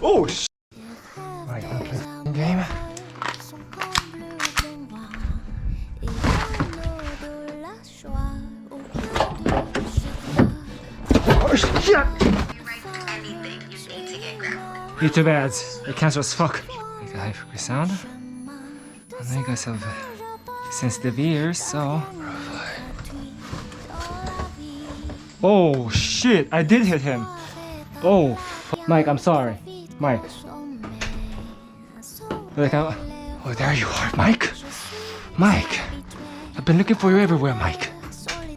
Oh sh! Right, I'm gonna play game. Oh shit! YouTube ads. They're cancer as fuck. Make a high frequency sound. I know you guys have sensitive ears, so. Oh shit! I did hit him. Oh, Mike, I'm sorry. Mike. Like, oh, there you are, Mike. Mike, I've been looking for you everywhere, Mike.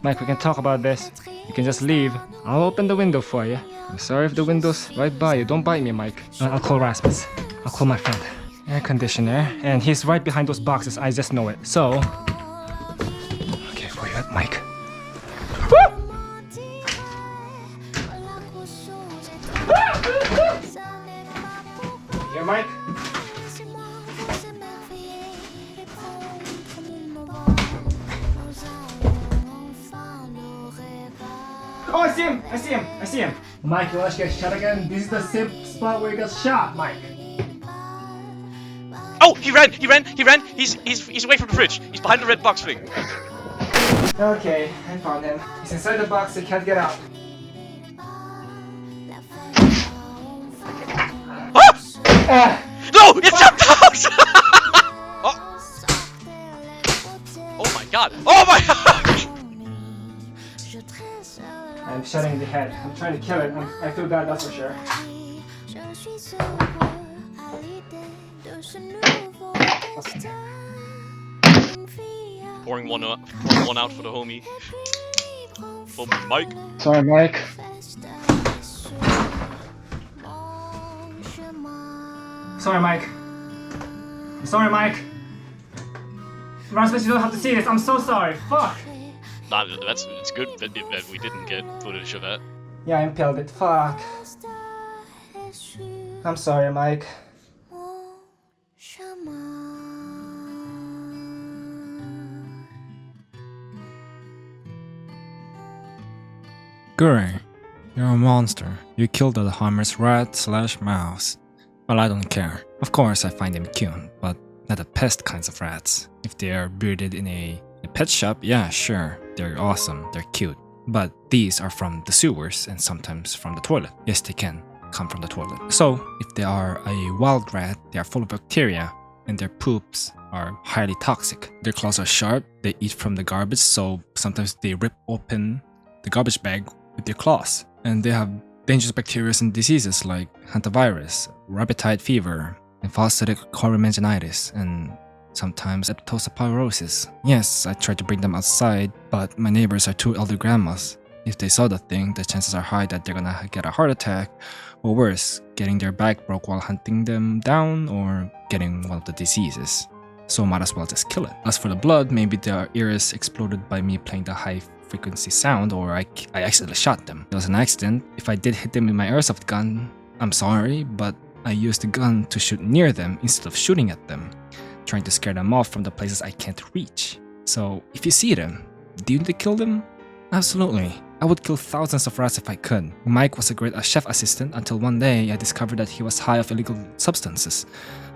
Mike, we can talk about this. You can just leave. I'll open the window for you. I'm sorry if the window's right by you. Don't bite me, Mike. I'll call Rasmus. I'll call my friend. Air conditioner. And he's right behind those boxes. I just know it. So. Okay, where you at, Mike? Here, Mike. Oh, I see him! I see him! I see him! Mike, you want to get shot again? This is the same spot where you got shot, Mike. Oh, he ran! He ran! He ran! He's away from the fridge. He's behind the red box thing. Okay, I found him. He's inside the box. He can't get out. Ah! No! It's jumped out! Oh. Oh my god! Oh my god! I'm shutting the head. I'm trying to kill it. I feel bad, that's for sure. Pouring one out for the homie. Homie Mike. Sorry, Mike. Sorry, Mike. Sorry, Mike. Rasmus, you don't have to see this. I'm so sorry. Fuck. Nah, it's good that we didn't get footage of that. Yeah, I impaled it. Fuck. I'm sorry, Mike. Gure, you're a monster. You killed the harmless rat/mouse. Well, I don't care. Of course, I find them cute, but not the pest kinds of rats. If they are breeded in a pet shop, yeah, sure, they're awesome, they're cute. But these are from the sewers and sometimes from the toilet. Yes, they can come from the toilet. So, if they are a wild rat, they are full of bacteria, and their poops are highly toxic. Their claws are sharp, they eat from the garbage, so sometimes they rip open the garbage bag with their claws. And they have dangerous bacteria and diseases like hantavirus, rabbitide fever, lymphocytic chorimanginitis, and sometimes leptospirosis. Yes, I tried to bring them outside, but my neighbors are two elder grandmas. If they saw the thing, the chances are high that they're gonna get a heart attack, or worse, getting their back broke while hunting them down, or getting one of the diseases. So might as well just kill it. As for the blood, maybe their ears exploded by me playing the high frequency sound, or I accidentally shot them. It was an accident. If I did hit them with my airsoft gun, I'm sorry, but I used the gun to shoot near them instead of shooting at them, trying to scare them off from the places I can't reach. So if you see them, do you need to kill them? Absolutely. I would kill thousands of rats if I could. Mike was a great chef assistant until one day I discovered that he was high of illegal substances.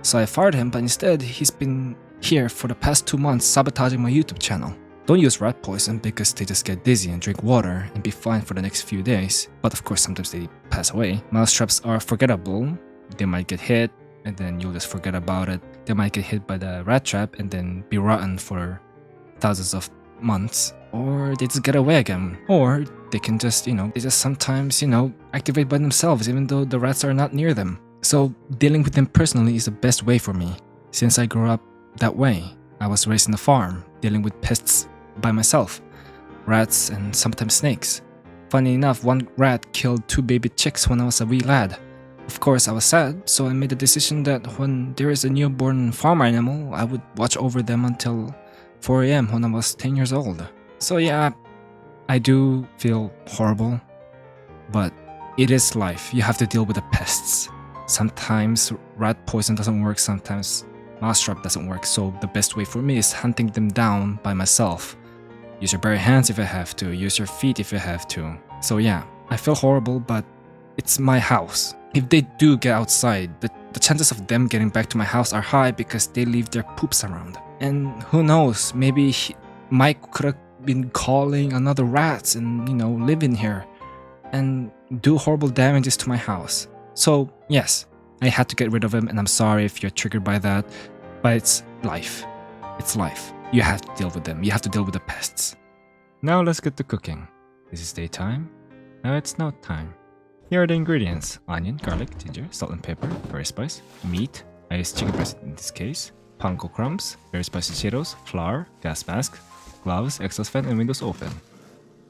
So I fired him, but instead he's been here for the past 2 months sabotaging my YouTube channel. Don't use rat poison because they just get dizzy and drink water and be fine for the next few days. But of course sometimes they pass away. Mouse traps are forgettable. They might get hit and then you'll just forget about it. They might get hit by the rat trap and then be rotten for thousands of months. Or they just get away again. Or they can just, they just sometimes, activate by themselves even though the rats are not near them. So dealing with them personally is the best way for me. Since I grew up that way, I was raised in a farm, dealing with pests by myself. Rats and sometimes snakes. Funny enough, one rat killed 2 baby chicks when I was a wee lad. Of course, I was sad, so I made the decision that when there is a newborn farm animal, I would watch over them until 4 AM when I was 10 years old. So yeah, I do feel horrible, but it is life. You have to deal with the pests. Sometimes rat poison doesn't work, sometimes mousetrap doesn't work, so the best way for me is hunting them down by myself. Use your bare hands if you have to, use your feet if you have to. So yeah, I feel horrible, but it's my house. If they do get outside, the chances of them getting back to my house are high because they leave their poops around. And who knows, maybe Mike could have been calling another rats and, live in here and do horrible damages to my house. So, yes, I had to get rid of him, and I'm sorry if you're triggered by that, but it's life. It's life. You have to deal with them. You have to deal with the pests. Now let's get to cooking. This is daytime. Now it's night time. Here are the ingredients: onion, garlic, ginger, salt and pepper, berry spice, meat, I use chicken breast in this case, panko crumbs, very spicy Cheetos, flour, gas mask, gloves, exhaust fan, and windows open.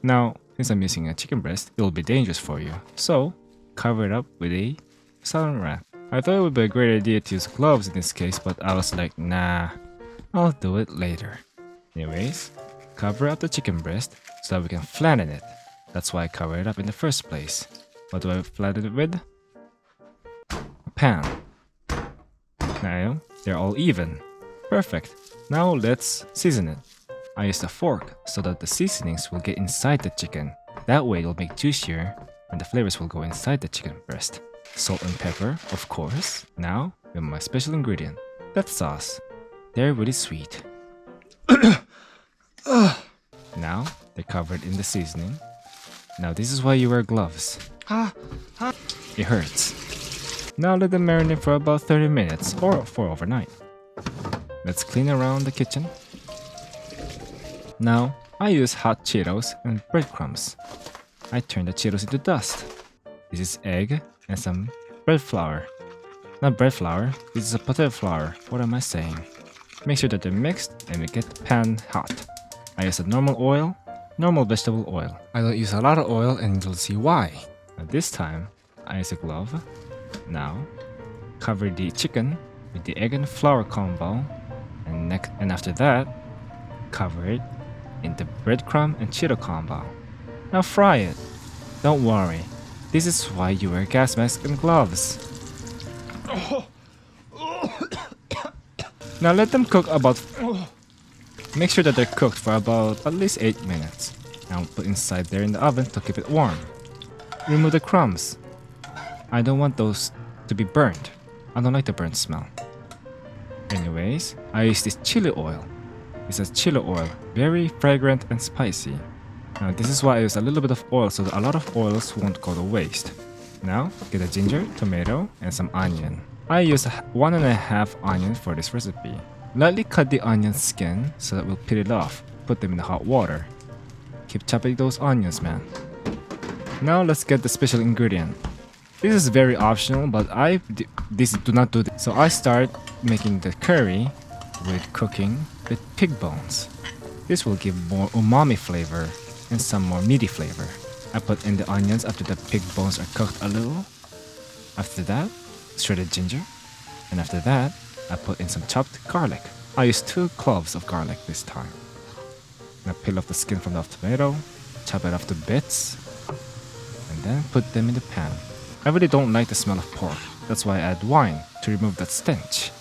Now, since I'm using a chicken breast, it will be dangerous for you, so cover it up with a saran wrap. I thought it would be a great idea to use gloves in this case, but I was like, nah, I'll do it later. Anyways, cover up the chicken breast so that we can flatten it. That's why I covered it up in the first place. What do I flatten it with? A pan. Now, they're all even. Perfect. Now let's season it. I used a fork so that the seasonings will get inside the chicken. That way it'll make juicier and the flavors will go inside the chicken breast. Salt and pepper, of course. Now, with my special ingredient, that sauce. They're really sweet. Now, they're covered in the seasoning. Now this is why you wear gloves. It hurts. Now let them marinate for about 30 minutes or for overnight. Let's clean around the kitchen. Now, I use hot Cheetos and breadcrumbs. I turn the Cheetos into dust. This is egg and some bread flour. Not bread flour, this is a potato flour. What am I saying? Make sure that they're mixed and we get the pan hot. I use a normal oil, normal vegetable oil. I don't use a lot of oil and you'll see why. Now this time, I use a glove. Now, cover the chicken with the egg and flour combo, and after that, cover it in the breadcrumb and Cheeto combo. Now fry it. Don't worry, this is why you wear gas mask and gloves. Now let them cook about... Make sure that they're cooked for about at least 8 minutes. Now put inside there in the oven to keep it warm. Remove the crumbs. I don't want those to be burned. I don't like the burnt smell. Anyways, I use this chili oil. This is chili oil, very fragrant and spicy. Now this is why I use a little bit of oil so that a lot of oils won't go to waste. Now, get a ginger, tomato, and some onion. I use 1.5 onion for this recipe. Lightly cut the onion skin so that we'll peel it off. Put them in the hot water. Keep chopping those onions, man. Now let's get the special ingredient. This is very optional, but do not do this. So I start making the curry with cooking with pig bones. This will give more umami flavor and some more meaty flavor. I put in the onions after the pig bones are cooked a little. After that, shredded ginger. And after that, I put in some chopped garlic. I used 2 cloves of garlic this time. Now peel off the skin from the tomato, chop it off to bits, and then put them in the pan. I really don't like the smell of pork, that's why I add wine to remove that stench.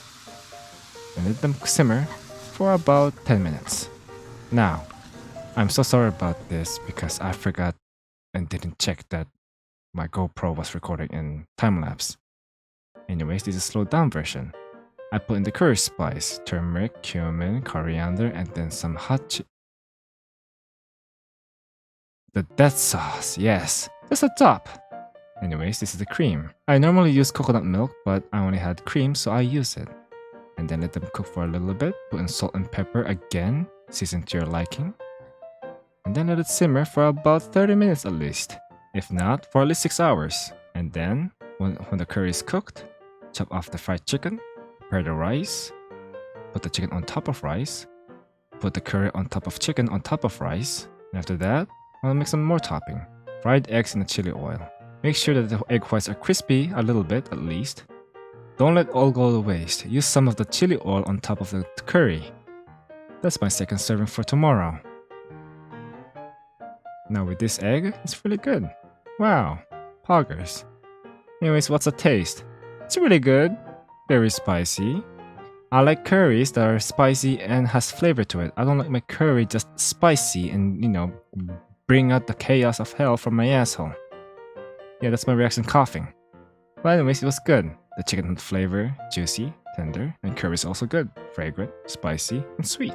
And let them simmer for about 10 minutes. Now, I'm so sorry about this because I forgot and didn't check that my GoPro was recording in time-lapse. Anyways, this is a slowed down version. I put in the curry spice, turmeric, cumin, coriander, and then some hot the death sauce, yes, just the top. Anyways, this is the cream. I normally use coconut milk, but I only had cream, so I use it. And then let them cook for a little bit, put in salt and pepper again, season to your liking. And then let it simmer for about 30 minutes at least. If not, for at least 6 hours. And then, when the curry is cooked, chop off the fried chicken, prepare the rice, put the chicken on top of rice, put the curry on top of chicken on top of rice, and after that, I'll make some more topping. Fried eggs in the chili oil. Make sure that the egg whites are crispy a little bit at least. Don't let all go to waste. Use some of the chili oil on top of the curry. That's my second serving for tomorrow. Now with this egg, it's really good. Wow, poggers. Anyways, what's the taste? It's really good. Very spicy. I like curries that are spicy and has flavor to it. I don't like my curry just spicy and, bring out the chaos of hell from my asshole. Yeah, that's my reaction coughing. But anyways, it was good. The chicken had flavor, juicy, tender, and curry is also good, fragrant, spicy, and sweet.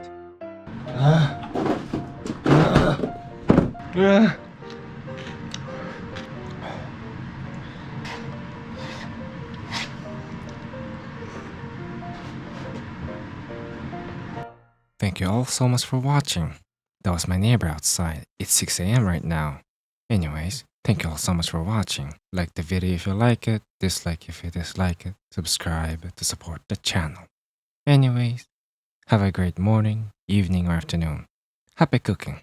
Thank you all so much for watching. That was my neighbor outside. It's 6 a.m. right now. Anyways, thank you all so much for watching. Like the video if you like it, dislike if you dislike it, subscribe to support the channel. Anyways, have a great morning, evening, or afternoon. Happy cooking!